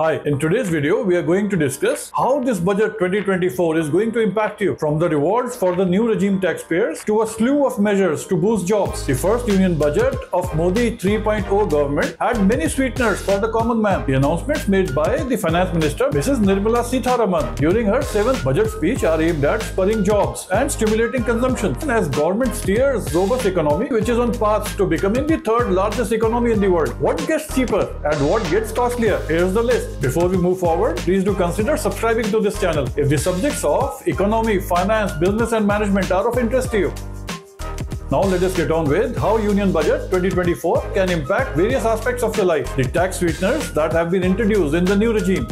Hi, in today's video, we are going to discuss how this budget 2024 is going to impact you, from the rewards for the new regime taxpayers to a slew of measures to boost jobs. The first union budget of Modi 3.0 government had many sweeteners for the common man. The announcements made by the Finance Minister, Mrs. Nirmala Sitharaman, during her 7th budget speech are aimed at spurring jobs and stimulating consumption. And as government steers robust economy, which is on path to becoming the third largest economy in the world, what gets cheaper and what gets costlier? Here's the list. Before we move forward, please do consider subscribing to this channel if the subjects of economy, finance, business and management are of interest to you. Now let us get on with how Union Budget 2024 can impact various aspects of your life. The tax sweeteners that have been introduced in the new regime.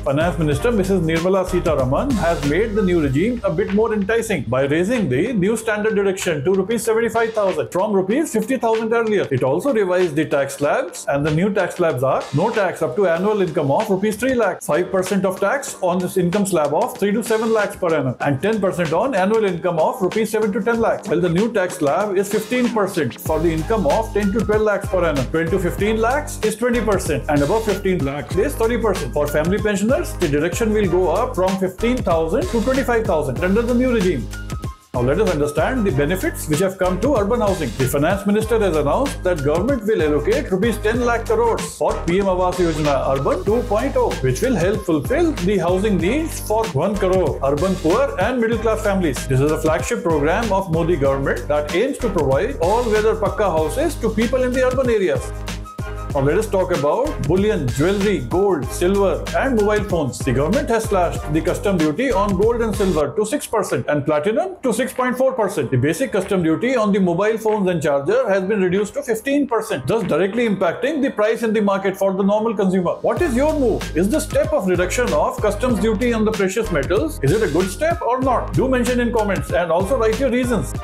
Finance Minister Mrs. Nirmala Sitharaman has made the new regime a bit more enticing by raising the new standard deduction to Rs 75,000 from Rs 50,000 earlier. It also revised the tax slabs, and the new tax slabs are no tax up to annual income of Rs 3 lakhs, 5% of tax on this income slab of 3 to 7 lakhs per annum, and 10% on annual income of Rs 7 to 10 lakhs. While the new tax slab is 15% for the income of 10 to 12 lakhs per annum, 12 to 15 lakhs is 20%, and above 15 lakhs is 30%. For family pensioners, the deduction will go up from 15,000 to 25,000 under the new regime. Now let us understand the benefits which have come to urban housing. The Finance Minister has announced that government will allocate Rs 10 lakh crores for PM Awas Yojana Urban 2.0, which will help fulfill the housing needs for 1 crore urban poor and middle class families. This is a flagship program of Modi government that aims to provide all-weather Pakka houses to people in the urban areas. Now let us talk about bullion, jewelry, gold, silver and mobile phones. The government has slashed the custom duty on gold and silver to 6% and platinum to 6.4%. The basic custom duty on the mobile phones and charger has been reduced to 15%, thus directly impacting the price in the market for the normal consumer. What is your move? Is the step of reduction of customs duty on the precious metals, is it a good step or not? Do mention in comments and also write your reasons.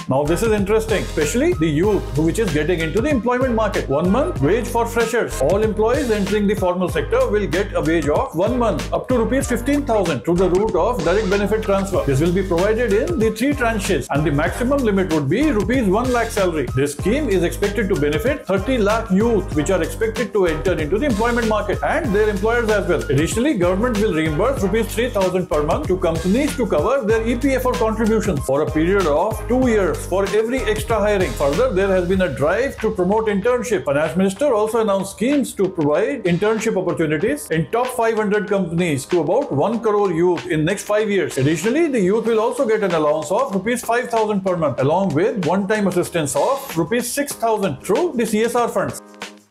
Now this is interesting, especially the youth which is getting into the employment market. 1 month wage for freshers. All employees entering the formal sector will get a wage of 1 month up to Rs 15,000 through the route of direct benefit transfer. This will be provided in the 3 tranches and the maximum limit would be Rs 1 lakh salary. This scheme is expected to benefit 30 lakh youth which are expected to enter into the employment market and their employers as well. Additionally, government will reimburse Rs 3,000 per month to companies to cover their EPFO contributions for a period of 2 years. For every extra hiring. Further, there has been a drive to promote internship. Finance Minister also announced schemes to provide internship opportunities in top 500 companies to about 1 crore youth in next 5 years. Additionally, the youth will also get an allowance of Rs 5,000 per month along with one-time assistance of Rs 6,000 through the CSR funds.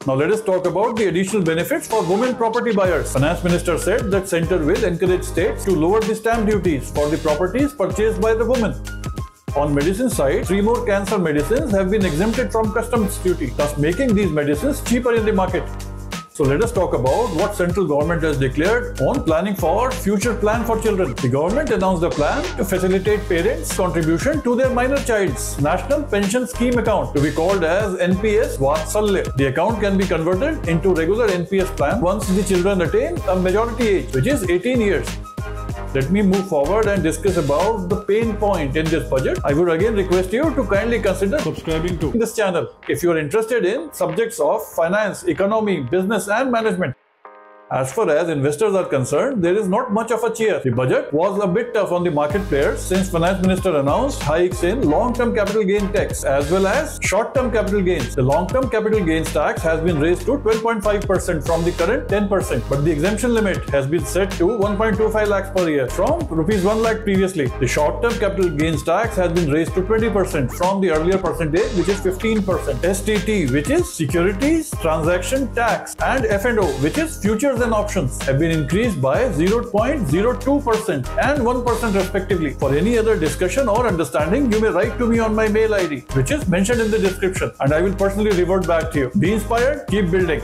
Now let us talk about the additional benefits for women property buyers. Finance Minister said that Centre will encourage states to lower the stamp duties for the properties purchased by the women. On medicine side, 3 more cancer medicines have been exempted from customs duty, thus making these medicines cheaper in the market. So let us talk about what central government has declared on planning for future plan for children. The government announced a plan to facilitate parents' contribution to their minor child's National Pension Scheme account to be called as NPS Vatsalya. The account can be converted into regular NPS plan once the children attain a majority age, which is 18 years. Let me move forward and discuss about the pain point in this budget. I would again request you to kindly consider subscribing to this channel if you are interested in subjects of finance, economy, business and management. As far as investors are concerned, there is not much of a cheer. The budget was a bit tough on the market players since Finance Minister announced hikes in long-term capital gain tax as well as short-term capital gains. The long-term capital gains tax has been raised to 12.5% from the current 10%, but the exemption limit has been set to 1.25 lakhs per year from Rs 1 lakh previously. The short-term capital gains tax has been raised to 20% from the earlier percentage, which is 15%. STT, which is Securities Transaction Tax, and F&O, which is Futures and Options, have been increased by 0.02% and 1% respectively. For any other discussion or understanding, you may write to me on my mail ID, which is mentioned in the description, and I will personally revert back to you. Be inspired, keep building.